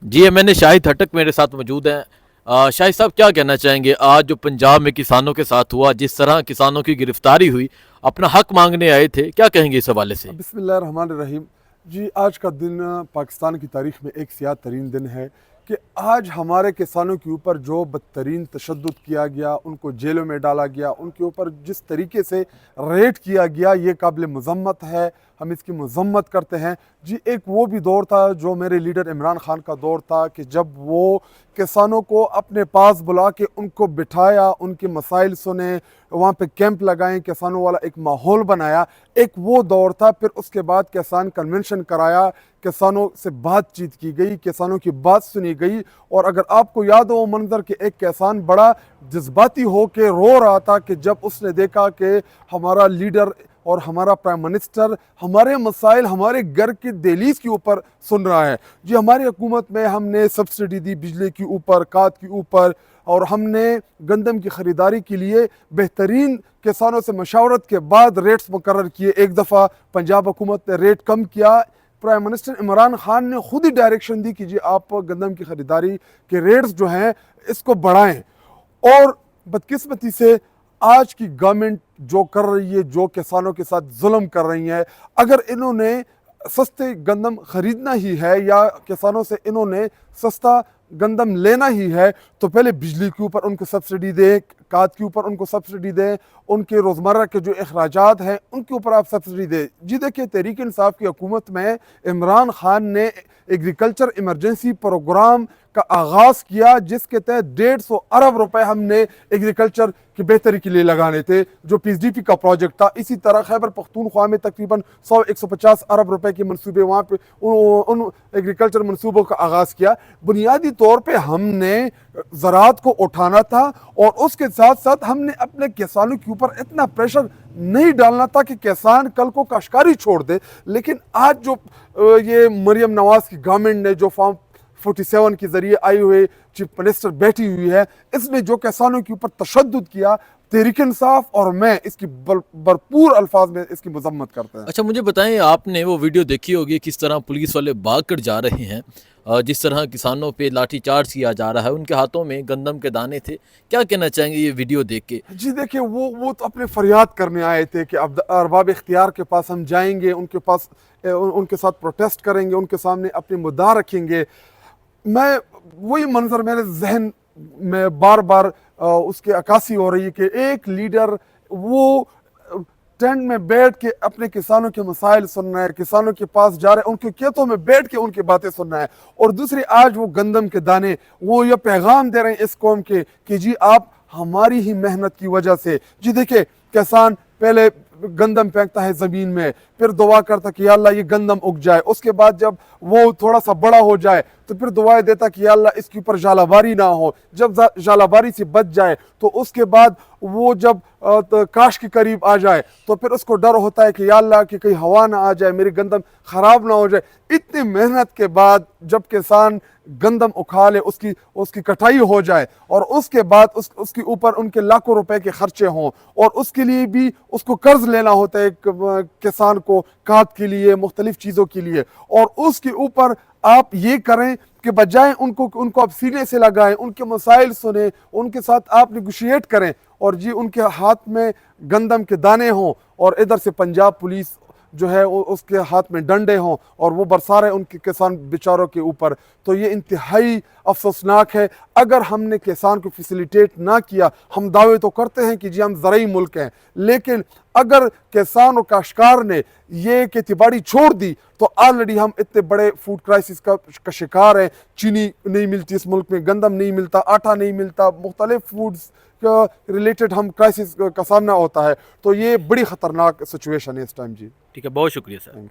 जी मैंने शाहिद हटक मेरे साथ मौजूद हैं। शाहिद साहब क्या कहना चाहेंगे, आज जो पंजाब में किसानों के साथ हुआ, जिस तरह किसानों की गिरफ्तारी हुई, अपना हक मांगने आए थे, क्या कहेंगे इस हवाले से? बिस्मिल्लाहिर्रहमानिर्रहीम। जी, आज का दिन पाकिस्तान की तारीख़ में एक सियाह तरीन दिन है कि आज हमारे किसानों के ऊपर जो बदतरीन तशद्दुद किया गया, उनको जेलों में डाला गया, उनके ऊपर जिस तरीके से रेड किया गया, ये काबिल मज़म्मत है, हम इसकी मज़म्मत करते हैं। जी, एक वो भी दौर था जो मेरे लीडर इमरान खान का दौर था कि जब वो किसानों को अपने पास बुला के उनको बिठाया, उनके मसाइल सुने, वहाँ पे कैंप लगाएं, किसानों वाला एक माहौल बनाया। एक वो दौर था। फिर उसके बाद किसान कन्वेंशन कराया, किसानों से बातचीत की गई, किसानों की बात सुनी गई। और अगर आपको याद हो वो मंजर कि एक किसान बड़ा जज्बाती हो के रो रहा था कि जब उसने देखा कि हमारा लीडर और हमारा प्राइम मिनिस्टर हमारे मसाइल हमारे घर की दहलीज के ऊपर सुन रहा है। जी, हमारी हुकूमत में हमने सब्सिडी दी बिजली के ऊपर, खाद के ऊपर, और हमने गंदम की ख़रीदारी के लिए बेहतरीन किसानों से मशावरत के बाद रेट्स मुकर्रर किए। एक दफ़ा पंजाब हुकूमत ने रेट कम किया, प्राइम मिनिस्टर इमरान खान ने खुद ही डायरेक्शन दी कि जी आप गंदम की ख़रीदारी के रेट्स जो हैं इसको बढ़ाएं। और बदकिस्मती से आज की गवर्नमेंट जो कर रही है, जो किसानों के साथ जुल्म कर रही है, अगर इन्होंने सस्ते गंदम ख़रीदना ही है या किसानों से इन्होंने सस्ता गंदम लेना ही है तो पहले बिजली के ऊपर उनको सब्सिडी दें, खाद के ऊपर उनको सब्सिडी दें, उनके रोज़मर्रा के जो अखराजात हैं उनके ऊपर आप सब्सिडी दें। जी देखिए, तहरीक इंसाफ की हुकूमत में इमरान खान ने एग्रीकल्चर इमरजेंसी प्रोग्राम का आगाज़ किया, जिसके तहत 150 अरब रुपए हमने एग्रीकल्चर की बेहतरी के लिए लगाने थे, जो पीएसडीपी का प्रोजेक्ट था। इसी तरह खैबर पख्तूनख्वा में तकरीबन 100-150 अरब रुपए के मनसूबे, वहाँ पे उन एग्रीकल्चर मनसूबों का आगाज़ किया। बुनियादी तौर पे हमने ज़राअत को उठाना था और उसके साथ साथ हमने अपने किसानों के ऊपर इतना प्रेशर नहीं डालना था कि किसान कल को काश्तकारी छोड़ दे। लेकिन आज जो ये मरियम नवाज की गवर्नमेंट ने जो फॉर्म 47 के ज़रिए आई हुई चीफ मिनिस्टर बैठी हुई है, इसने जो किसानों के ऊपर तशद्दुद किया, तहरीक इंसाफ और मैं इसकी भरपूर अल्फाज में इसकी मजम्मत करते हैं। अच्छा मुझे बताएं, आपने वो वीडियो देखी होगी किस तरह पुलिस वाले भाग कर जा रहे हैं, जिस तरह किसानों पे लाठीचार्ज किया जा रहा है, उनके हाथों में गंदम के दाने थे, क्या कहना चाहेंगे ये वीडियो देख के? जी देखिए, वो तो अपने फरियाद करने आए थे कि अब अरबाब इख्तियार के पास हम जाएंगे, उनके पास उनके साथ प्रोटेस्ट करेंगे, उनके सामने अपने मुद्दा रखेंगे। मैं वही मंजर मेरे जहन में बार बार उसकी अक्कासी हो रही है कि एक लीडर वो टेंट में बैठ के अपने किसानों के मसाइल सुन रहा है, किसानों के पास जा रहे हैं, उनके खेतों में बैठ के उनकी बातें सुन रहा है, और दूसरी आज वो गंदम के दाने वो ये पैगाम दे रहे हैं इस कौम के कि जी आप हमारी ही मेहनत की वजह से। जी देखिए, किसान पहले गंदम फेंकता है ज़मीन में, फिर दुआ करता कि या अल्लाह ये गंदम उग जाए। उसके बाद जब वो थोड़ा सा बड़ा हो जाए तो फिर दुआएं देता कि या अल्लाह इसके ऊपर जालाबारी ना हो। जब जालाबारी से बच जाए तो उसके बाद वो जब काश के करीब आ जाए तो फिर उसको डर होता है कि या अल्लाह कि कहीं हवा ना आ जाए, मेरी गंदम ख़राब ना हो जाए। इतनी मेहनत के बाद जब किसान गंदम उखा ले, उसकी कटाई हो जाए और उसके बाद उसके ऊपर उनके लाखों रुपए के खर्चे हों और उसके लिए भी उसको कर्ज लेना होता है किसान को, खाद के लिए, मुख्तलिफ चीज़ों के लिए, और उसके ऊपर आप ये करें कि बजाय उनको आप सीने से लगाएं, उनके मसाइल सुने, उनके साथ आप निगोशिएट करें और जी उनके हाथ में गंदम के दाने हों और इधर से पंजाब पुलिस जो है उसके हाथ में डंडे हों और वो बरसा रहे उनके किसान बेचारों के ऊपर। तो ये इंतहाई अफसोसनाक है। अगर हमने किसान को फैसिलिटेट ना किया, हम दावे तो करते हैं कि जी हम ज़राई मुल्क हैं, लेकिन अगर किसान और काश्तकार ने ये खेती-बाड़ी छोड़ दी तो ऑलरेडी हम इतने बड़े फूड क्राइसिस का शिकार हैं। चीनी नहीं मिलती इस मुल्क में, गंदम नहीं मिलता, आटा नहीं मिलता, मुख्तलिफ फूड्स का रिलेटेड हम क्राइसिस का सामना होता है। तो ये बड़ी ख़तरनाक सिचुएशन है इस टाइम। जी ठीक है, बहुत शुक्रिया सर।